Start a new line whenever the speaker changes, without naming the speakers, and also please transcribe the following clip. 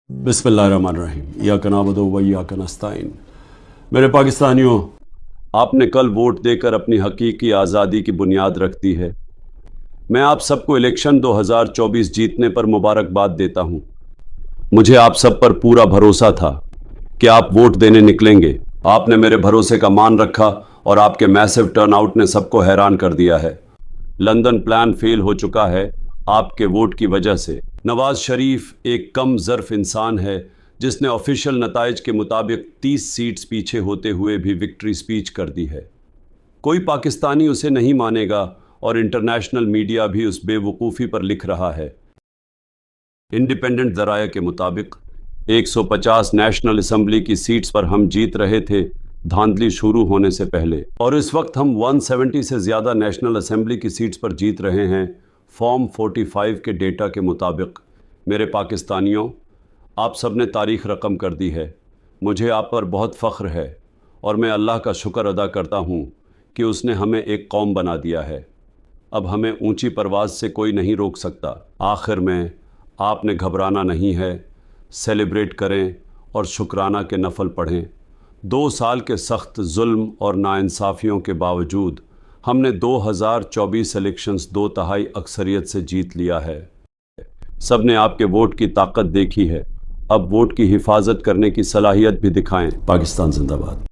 बिस्मिल्लाहिर्रहमानिर्रहीम, इय्याका नअबुदु व इय्याका नस्तईन। मेरे पाकिस्तानियों, आपने कल वोट देकर अपनी हकीकी आज़ादी की बुनियाद रख दी है। मैं आप सबको इलेक्शन 2024 जीतने पर मुबारकबाद देता हूँ। मुझे आप सब पर पूरा भरोसा था कि आप वोट देने निकलेंगे। आपने मेरे भरोसे का मान रखा और आपके मैसिव टर्नआउट ने सबको हैरान कर दिया है। लंदन प्लान फेल हो चुका है आपके वोट की वजह से। नवाज शरीफ एक कम ज़र्फ इंसान है जिसने ऑफिशियल नताइज के मुताबिक 30 सीट्स पीछे होते हुए भी विक्ट्री स्पीच कर दी है। कोई पाकिस्तानी उसे नहीं मानेगा और इंटरनेशनल मीडिया भी उस बेवकूफ़ी पर लिख रहा है। इंडिपेंडेंट ज़राया के मुताबिक 150 नेशनल असम्बली की सीट्स पर हम जीत रहे थे धांधली शुरू होने से पहले, और इस वक्त हम 170 से ज़्यादा नेशनल असम्बली की सीट्स पर जीत रहे हैं फॉर्म 45 के डेटा के मुताबिक। मेरे पाकिस्तानियों, आप सब ने तारीख़ रकम कर दी है। मुझे आप पर बहुत फ़ख्र है और मैं अल्लाह का शुक्र अदा करता हूँ कि उसने हमें एक कौम बना दिया है। अब हमें ऊंची परवाज़ से कोई नहीं रोक सकता। आखिर में आपने घबराना नहीं है, सेलिब्रेट करें और शुक्राना के नफल पढ़ें। 2 साल के सख्त जुल्म और नाइंसाफ़ियों के बावजूद हमने 2024 इलेक्शंस 2/3 अक्सरियत से जीत लिया है। सब ने आपके वोट की ताकत देखी है। अब वोट की हिफाजत करने की सलाहियत भी दिखाएं। पाकिस्तान जिंदाबाद।